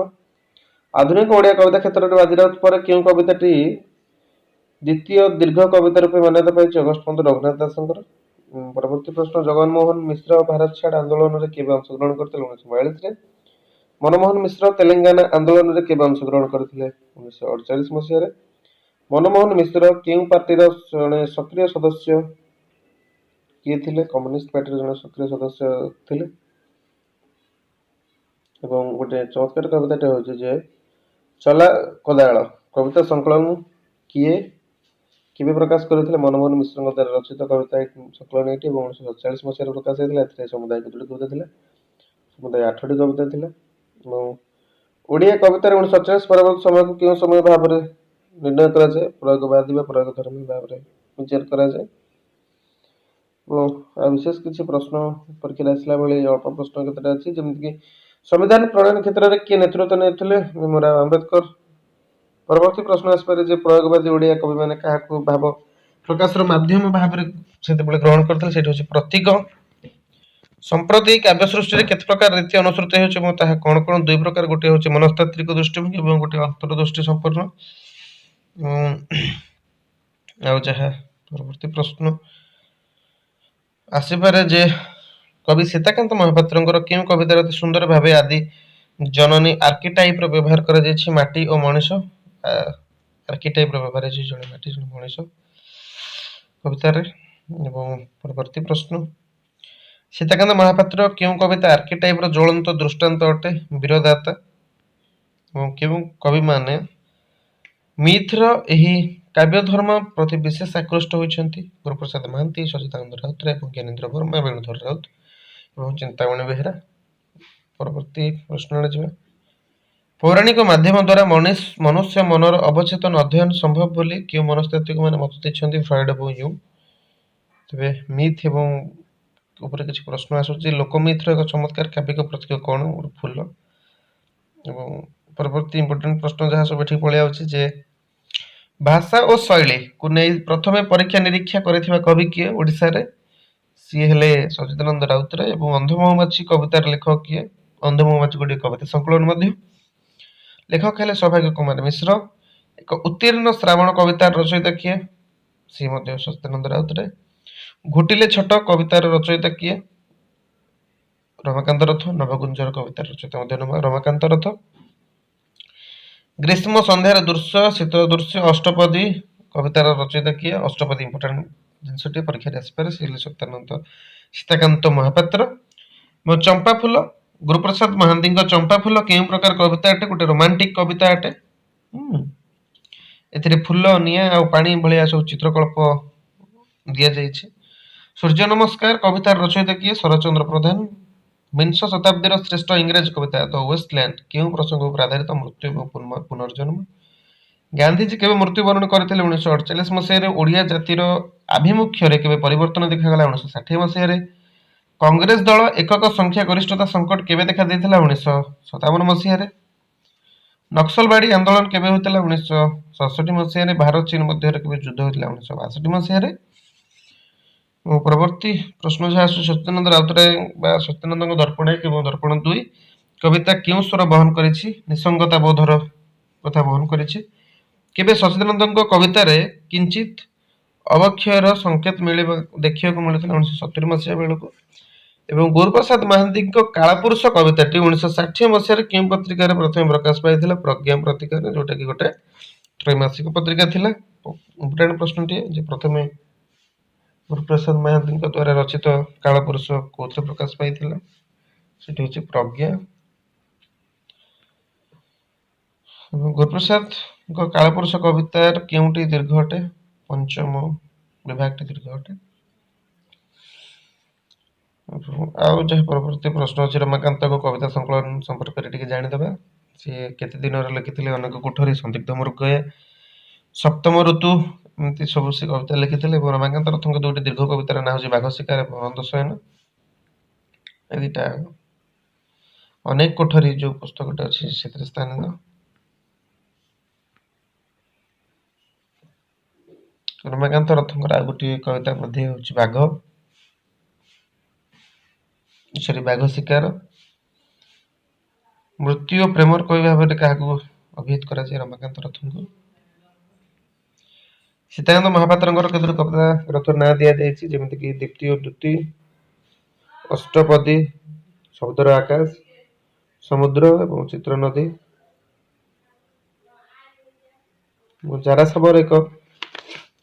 ଆଧୁନିକ ଓଡ଼ିଆ କବିତା କ୍ଷେତ୍ରରେ ବାଜିରାଉତ ପରେ କେଉଁ କବିତାଟି ଦ୍ୱିତୀୟ ଦୀର୍ଘ କବିତା ରୂପେ ମାନ୍ୟତା ପାଇଛି ଅଗଷ୍ଟ 15 ରଘୁନାଥ ଦାସଙ୍କର ପରବର୍ତ୍ତୀ ପ୍ରଶ୍ନ ଜଗନମୋହନ ମିଶ୍ର ଭାରତ ଛାଡ ଆନ୍ଦୋଳନରେ କେବେ ଅଂଶଗ୍ରହଣ କରିଥିଲେ 1942ରେ ମନମୋହନ ମିଶ୍ର ତେଲେଙ୍ଗାନା ଆନ୍ଦୋଳନରେ କେବେ ଅଂଶଗ୍ରହଣ କରିଥିଲେ 1948 ମସିହାରେ ମନମୋହନ ମିଶ୍ର କେଉଁ ପାର୍ଟିର ଜଣେ ସକ୍ରିୟ ସଦସ୍ୟ କିଏ ଥିଲେ କମ୍ୟୁନିଷ୍ଟ ପାର୍ଟିର ଜଣେ ସକ୍ରିୟ ସଦସ୍ୟ ଥିଲେ ଏବଂ ଗୋଟେ ଚମତ୍କାର କବିତାଟେ ହେଉଛି ଯେ ଚଲା କୋଦାଳ କବିତା ସଂକଳନ କିଏ କେବେ ପ୍ରକାଶ କରିଥିଲେ ମନମୋହନ ମିଶ୍ରଙ୍କ ଦ୍ୱାରା ରଚିତ କବିତା ସଂକଳନ ଏଠି ଏବଂ 1947 ମସିହାରେ ପ୍ରକାଶ ହେଇଥିଲା ଏଥିରେ ସମୁଦାୟ କେତୋଟି କବିତା ଥିଲା ସମୁଦାୟ 8ଟି କବିତା ଥିଲା ଏବଂ ଓଡ଼ିଆ କବିତାରେ 1947 ପରବର୍ତ୍ତୀ ସମୟକୁ କେଉଁ ସମୟ ଭାବରେ ନିର୍ଣ୍ଣୟ କରାଯାଏ ପ୍ରୟୋଗବାଦୀ ବା ପ୍ରୟୋଗ ଧର୍ମୀ ଭାବରେ ବିଚାର କରାଯାଏ ଏବଂ ବିଶେଷ କିଛି ପ୍ରଶ୍ନ ପରୀକ୍ଷାରେ ଆସିଲା ଭଳି ଅଳ୍ପ ପ୍ରଶ୍ନ କେତେଟା ଅଛି ଯେମିତିକି संविधान प्रणयन क्षेत्र में किए नेतृत्व नहीं भीमराव आंबेडकर परवर्ती प्रश्न आसपे जे प्रयोगवादी ओडिया कवि मैंने क्या भाव प्रकाश मध्यम भाव से ग्रहण करते प्रतीक संप्रति काव्य सृष्टि केते प्रकार रीति अनुसृत होता कौन कौन दुई प्रकार गोटे हूँ मनस्तात्विक दृष्टिभंगी और गोटे अंतर्दृष्टि संपूर्ण परवर्ती प्रश्न आसपे जे कवि सीताकांत महापात्र क्यों कवितार अति सुंदर भाव आदि जननी आर्किटाइप व्यवहार कर माटी और मनीष आर्किटाइप व्यवहार जड़े माटी जड़े मनीष कवितार परवर्ती प्रश्न सीताकांत महापात्र क्यों कविता आर्किटाइप ज्वलंत दृष्टांत अटे वीरदाता क्यों कवि माने मिथ्र काव्य धर्म प्रति विशेष आकृष्ट होती गुरुप्रसाद महांती सचिदानंद राउतराय ज्ञानेन्द्र वर्मा वेणुधर राउत चिंतामणि बेहेरा परवर्ती प्रश्न ପୌରାଣିକ ମାଧ୍ୟମ ଦ୍ୱାରା ମନୁଷ୍ୟ ମନର ଅବଚେତନ ଅଧ୍ୟୟନ ସମ୍ଭବ ବୋଲି କେଉଁ ମନସ୍ତାତ୍ତ୍ୱିକମାନେ ମତ ଦେଇଛନ୍ତି? ଫ୍ରଏଡ୍ ଏବଂ ୟୁଂ। ତେବେ ମିଥ୍ ଏବଂ ଉପରେ କିଛି ପ୍ରଶ୍ନ ଆସୁଛି। ଲୋକମିଥ୍ର ଏକ ଚମତ୍କାର କାବ୍ୟିକ ପ୍ରତୀକ କଣ? ଗୋଟେ ଫୁଲ। ଏବଂ ପରବର୍ତ୍ତୀ ଇମ୍ପୋର୍ଟାଣ୍ଟ ପ୍ରଶ୍ନ ଯାହା ସବୁ ଏଠିକି ପଳେଇ ଆସୁଛି ଯେ ଭାଷା ଓ ଶୈଳୀକୁ ନେଇ ପ୍ରଥମେ ପରୀକ୍ଷା ନିରୀକ୍ଷା କରିଥିବା କବି କିଏ ଓଡ଼ିଶାରେ? ସିଏ ହେଲେ ସଚ୍ଚିଦାନନ୍ଦ ରାଉତରାୟ। ଏବଂ ଅନ୍ଧ ମହୁମାଛି କବିତାର ଲେଖକ କିଏ? ଅନ୍ଧ ମହୁମାଛି ଗୋଟିଏ କବିତା ସଂକଳନ ମଧ୍ୟ। ଲେଖକ ହେଲେ ସୌଭାଗ୍ୟ କୁମାର ମିଶ୍ର। ଏକ ଉତ୍ତୀର୍ଣ୍ଣ ଶ୍ରାବଣ କବିତାର ରଚୟିତା କିଏ? ସିଏ ମଧ୍ୟ ସଚ୍ଚିଦାନନ୍ଦ ରାଉତରାୟ। ଘୋଟିଲେ ଛୋଟ କବିତାର ରଚୟିତା କିଏ? ରମାକାନ୍ତ ରଥ। ନବକୁଞ୍ଜର କବିତାର ରଚୟିତା ମଧ୍ୟ ରମାକାନ୍ତ ରଥ। ଗ୍ରୀଷ୍ମ ସନ୍ଧ୍ୟାର ଦୃଶ୍ୟ, ଶୀତ ଦୃଶ୍ୟ, ଅଷ୍ଟପଦୀ କବିତାର ରଚୟିତା କିଏ? ଅଷ୍ଟପଦୀ ଇମ୍ପୋର୍ଟାଣ୍ଟ ଜିନିଷଟି ପରୀକ୍ଷାରେ ଆସିପାରେ। ସେ ହେଲେ ସୀତାକାନ୍ତ ମହାପାତ୍ର। ଏବଂ ଚମ୍ପା ଫୁଲ, ଗୁରୁପ୍ରସାଦ ମହାନ୍ତିଙ୍କ ଚମ୍ପା ଫୁଲ କେଉଁ ପ୍ରକାର କବିତା ଅଟେ? ଗୋଟେ ରୋମାଣ୍ଟିକ କବିତା ଅଟେ। ଏଥିରେ ଫୁଲ, ନିଆଁ ଆଉ ପାଣି ଭଳିଆ ସବୁ ଚିତ୍ରକଳ୍ପ ଦିଆଯାଇଛି। ସୂର୍ଯ୍ୟ ନମସ୍କାର କବିତାର ରଚୟିତା କିଏ? ଶରତଚନ୍ଦ୍ର ପ୍ରଧାନ। ବିଂଶ ଶତାବ୍ଦୀର ଶ୍ରେଷ୍ଠ ଇଂରାଜୀ କବିତା ଦ ୱେଷ୍ଟଲ୍ୟାଣ୍ଡ କେଉଁ ପ୍ରସଙ୍ଗ ଉପରେ ଆଧାରିତ? ମୃତ୍ୟୁ ଏବଂ ପୁନର୍ଜନ୍ମ। ଗାନ୍ଧିଜୀ କେବେ ମୃତ୍ୟୁବରଣ କରିଥିଲେ? 1948 ମସିହାରେ। ଓଡ଼ିଆ ଜାତିର ଆଭିମୁଖ୍ୟରେ କେବେ ପରିବର୍ତ୍ତନ ଦେଖାଗଲା? 1960 ମସିହାରେ। କଂଗ୍ରେସ ଦଳ ଏକକ ସଂଖ୍ୟା ଗରିଷ୍ଠତା ସଙ୍କଟ କେବେ ଦେଖା ଦେଇଥିଲା? 1957 ମସିହାରେ। ନକ୍ସଲବାଡି ଆନ୍ଦୋଳନ କେବେ ହୋଇଥିଲା? 1967 ମସିହାରେ। ଭାରତ ଚୀନ ମଧ୍ୟରେ କେବେ ଯୁଦ୍ଧ ହୋଇଥିଲା? 1962 ମସିହାରେ। ପରବର୍ତ୍ତୀ ପ୍ରଶ୍ନ ଯାହା ଆସୁଛି ସଚ୍ଚିଦାନନ୍ଦ ରାଉତରାୟ ବା ସଚ୍ଚିଦାନନ୍ଦଙ୍କ ଦର୍ପଣ 1 ଏବଂ ଦର୍ପଣ 2 କବିତା କେଉଁ ସ୍ୱର ବହନ କରିଛି? ନିସଙ୍ଗତା ବୋଧର କଥା ବହନ କରିଛି। କେବେ ସଚ୍ଚିଦାନନ୍ଦଙ୍କ କବିତାରେ କିଞ୍ଚିତ୍ ଅବକ୍ଷୟର ସଂକେତ ଦେଖିବାକୁ ମିଳିଥିଲା? 1970 ମସିହା ବେଳକୁ। ଏବଂ ଗୁରୁପ୍ରସାଦ ମହାନ୍ତିଙ୍କ କାଳପୁରୁଷ କବିତାଟି 1960 ମସିହାରେ କେଉଁ ପତ୍ରିକାରେ ପ୍ରଥମେ ପ୍ରକାଶ ପାଇଥିଲା? ପ୍ରଜ୍ଞା ପତ୍ରିକାରେ, ଯୋଉଟା କି ଗୋଟେ ତ୍ରୈମାସିକ ପତ୍ରିକା ଥିଲା। ଇମ୍ପୋର୍ଟାଣ୍ଟ ପ୍ରଶ୍ନଟିଏ ଯେ ପ୍ରଥମେ ଗୁରୁପ୍ରସାଦ ମହାନ୍ତିଙ୍କ ଦ୍ୱାରା ରଚିତ କାଳପୁରୁଷ କୋଉଥିରେ ପ୍ରକାଶ ପାଇଥିଲା? ସେଠି ହଉଛି ପ୍ରଜ୍ଞା। ଗୁରୁପ୍ରସାଦଙ୍କ କାଳପୁରୁଷ କବିତାର କେଉଁଟି ଦୀର୍ଘ ଅଟେ? ପଞ୍ଚମ ବିଭାଗଟି ଦୀର୍ଘ ଅଟେ। ଆଉ ଯାହା ପରବର୍ତ୍ତୀ ପ୍ରଶ୍ନ ଅଛି ରମାକାନ୍ତଙ୍କ କବିତା ସଂକଳନ ସମ୍ପର୍କରେ ଟିକେ ଜାଣିଦେବା। ସିଏ କେତେ ଦିନରେ ଲେଖିଥିଲେ? ଅନେକ କୋଠରୀ, ସନ୍ଦିଗ୍ଧ ମୃଗୟା, ସପ୍ତମ ଋତୁ, ଏମିତି ସବୁ ସେ କବିତା ଲେଖିଥିଲେ। ଏବଂ ରମାକାନ୍ତ ରଥଙ୍କ ଦୁଇଟି ଦୀର୍ଘ କବିତାର ନାଁ ହେଉଛି ବାଘ ଶିକାର ଏବଂ ଅନନ୍ତ ଶୟନ। ଏ ଦିଟା ଅନେକ କୋଠରୀ ଯୋଉ ପୁସ୍ତକଟେ ଅଛି ସେଥିରେ ସ୍ଥାନିତ। ରମାକାନ୍ତ ରଥଙ୍କର ଆଉ ଗୋଟିଏ କବିତା ମଧ୍ୟ ହେଉଛି ବାଘ ଶିକାର। ମୃତ୍ୟୁ ଓ ପ୍ରେମର କବି ଭାବରେ କାହାକୁ ଅଭିହିତ କରାଯାଏ? ରମାକାନ୍ତ ରଥଙ୍କୁ। ସୀତାକାନ୍ତ ମହାପାତ୍ରଙ୍କର କେତୋଟି କବିତା ଗ୍ରନ୍ଥର ନାଁ ଦିଆଯାଇଛି, ଯେମିତିକି ଦୀପ୍ତି ଓ ଦ୍ୟୁତି, ଅଷ୍ଟପଦୀ, ଶବ୍ଦର ଆକାଶ, ସମୁଦ୍ର ଏବଂ ଚିତ୍ର ନଦୀ। ଜାରାସବର ଏକ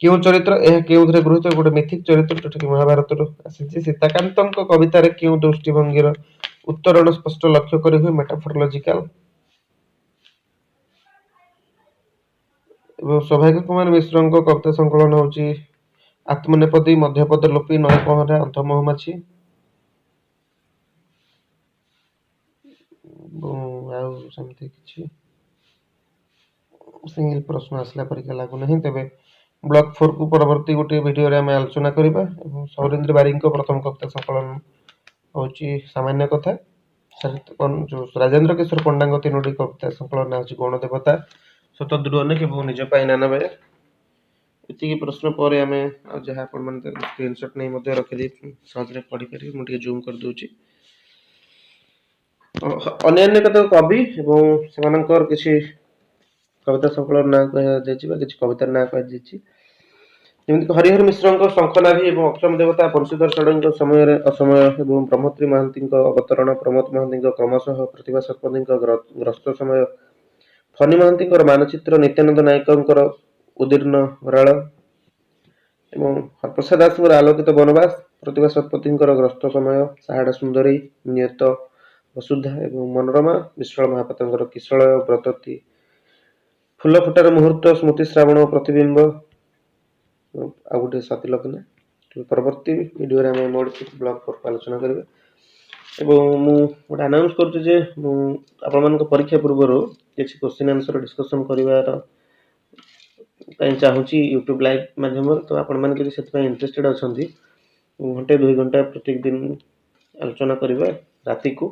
କେଉଁ ଚରିତ୍ର? ଏହା କେଉଁଥିରେ ଗୃହୀତ? ଗୋଟେ ମିଥିକ ଚରିତ୍ର, ଯୋଉଟାକି ମହାଭାରତରୁ ଆସିଛି। ସୀତାକାନ୍ତଙ୍କ କବିତାରେ କେଉଁ ଦୃଷ୍ଟିଭଙ୍ଗୀର ଉତ୍ତରଣ ସ୍ପଷ୍ଟ ଲକ୍ଷ୍ୟ କରି ହୁଏ? ମେଟାଫୋରଲୋଜିକାଲ। ଏବଂ ସୌଭାଗ୍ୟ କୁମାର ମିଶ୍ରଙ୍କ କବିତା ସଂକଳନ ହଉଛି ଆତ୍ମନେପଦୀ, ମଧ୍ୟପଦ ଲୋପୀ, ନଈ ପହଁରା, ଅନ୍ଧ ମହୁମାଛି। ଆଉ ସେମିତି କିଛି ସିଙ୍ଗଲ ପ୍ରଶ୍ନ ଆସିଲା ପରୀକ୍ଷା ଲାଗୁନାହିଁ। ତେବେ ବ୍ଲକ 4 କୁ ପରବର୍ତ୍ତୀ ଗୋଟିଏ ଭିଡିଓରେ ଆମେ ଆଲୋଚନା କରିବା। ଏବଂ ସୌରେନ୍ଦ୍ର ବାରିକଙ୍କ ପ୍ରଥମ କବିତା ସଂକଳନ ହଉଛି ସାମାନ୍ୟ କଥା। ଯୋଉ ରାଜେନ୍ଦ୍ର କିଶୋର ପଣ୍ଡାଙ୍କ 3ଟି କବିତା ସଂକଳନ ହଉଛି ଗୌଣ ଦେବତା, ଶତଦ୍ରୁ ଅନେକ ଏବଂ ନିଜ ପାଇଁ ନାନା ବେଳ। ଏତିକି ପ୍ରଶ୍ନ ପରେ ଆମେ ଆଉ ଯାହା ଆପଣମାନେ ସ୍କ୍ରିନଶଟ ନେଇ ମଧ୍ୟ ରଖିଦେଇ ସହଜରେ ପଢିପାରିବେ। ମୁଁ ଟିକେ ଜୁମ୍ କରିଦଉଛି। ଅନ୍ୟାନ୍ୟ କେତେକ କବି ଏବଂ ସେମାନଙ୍କର କିଛି କବିତା ସଂକଳନ ନାଁ କୁହାଯାଇଛି ବା କିଛି କବିତାର ନାଁ କୁହାଯାଇଛି। ଯେମିତିକି ହରିହର ମିଶ୍ରଙ୍କ ଶଙ୍ଖନାଭି ଏବଂ ଅକ୍ଷମ ଦେବତା, ବଂଶୀଧର ଷଡ଼ଙ୍ଗୀଙ୍କ ସମୟରେ ଅସମୟ ଏବଂ ବ୍ରହ୍ମତ୍ରୀ ମହାନ୍ତିଙ୍କ ଅବତରଣ, ପ୍ରମୋଦ ମହାନ୍ତିଙ୍କ କ୍ରମଶଃ, ପ୍ରତିଭା ଶତପଥୀଙ୍କ ଗ୍ରସ୍ତ ସମୟ, ଫନୀ ମହାନ୍ତିଙ୍କର ମାନଚିତ୍ର, ନିତ୍ୟାନନ୍ଦ ନାୟକଙ୍କର ଉଦୀର୍ଣ୍ଣ ବରାଳ ଏବଂ ହରପ୍ରସାଦ ଦାସଙ୍କର ଆଲୋକିତ ବନବାସ, ପ୍ରତିଭା ଶତପଥୀଙ୍କର ଗ୍ରସ୍ତ ସମୟ, ସାହାଡ଼ା ସୁନ୍ଦରୀ, ନିୟତ, ବସୁଧା ଏବଂ ମନୋରମା, ବିଶ୍ୱାଳ ମହାପାତ୍ରଙ୍କର କିଶଳୟ, ବ୍ରତତୀ, ଫୁଲ ଫୁଟାର ମୁହୂର୍ତ୍ତ, ସ୍ମୃତି ଶ୍ରାବଣ ଓ ପ୍ରତିବିମ୍ବ, ଆଉ ଗୋଟେ ସତୀ ଲଗ୍ନ। ପରବର୍ତ୍ତୀ ଭିଡିଓରେ ଆମେ ବ୍ଲକ 4 ଆଲୋଚନା କରିବା। ଏବଂ ମୁଁ ଗୋଟେ ଆନାଉନ୍ସ କରୁଛି ଯେ ମୁଁ ଆପଣମାନଙ୍କ ପରୀକ୍ଷା ପୂର୍ବରୁ କିଛି क्वेश्चन आंसर डिस्कशन କରିବାର ପାଇଁ ଚାହୁଁଛି ୟୁଟ୍ୟୁବ ଲାଇଭ୍ ମାଧ୍ୟମରେ। ତ ଆପଣମାନେ ଯଦି ସେଥିପାଇଁ ଇଣ୍ଟରେଷ୍ଟେଡ୍ ଅଛନ୍ତି, ଘଣ୍ଟେ 2 ଘଣ୍ଟା ପ୍ରତ୍ୟେକ ଦିନ ଆଲୋଚନା କରିବା ରାତିକୁ।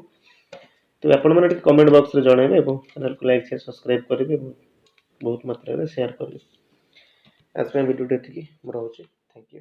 ତ ଆପଣମାନେ ଟିକେ କମେଣ୍ଟ ବକ୍ସରେ ଜଣାଇବେ ଏବଂ ଚ୍ୟାନେଲକୁ ଲାଇକ୍ ସେୟାର ସବସ୍କ୍ରାଇବ୍ କରିବେ ଏବଂ ବହୁତ ମାତ୍ରାରେ ସେୟାର କରିବେ। ଆଜି ପାଇଁ ଭିଡ଼ିଓଟି ଏତିକି, ମୁଁ ରହୁଛି। Thank you.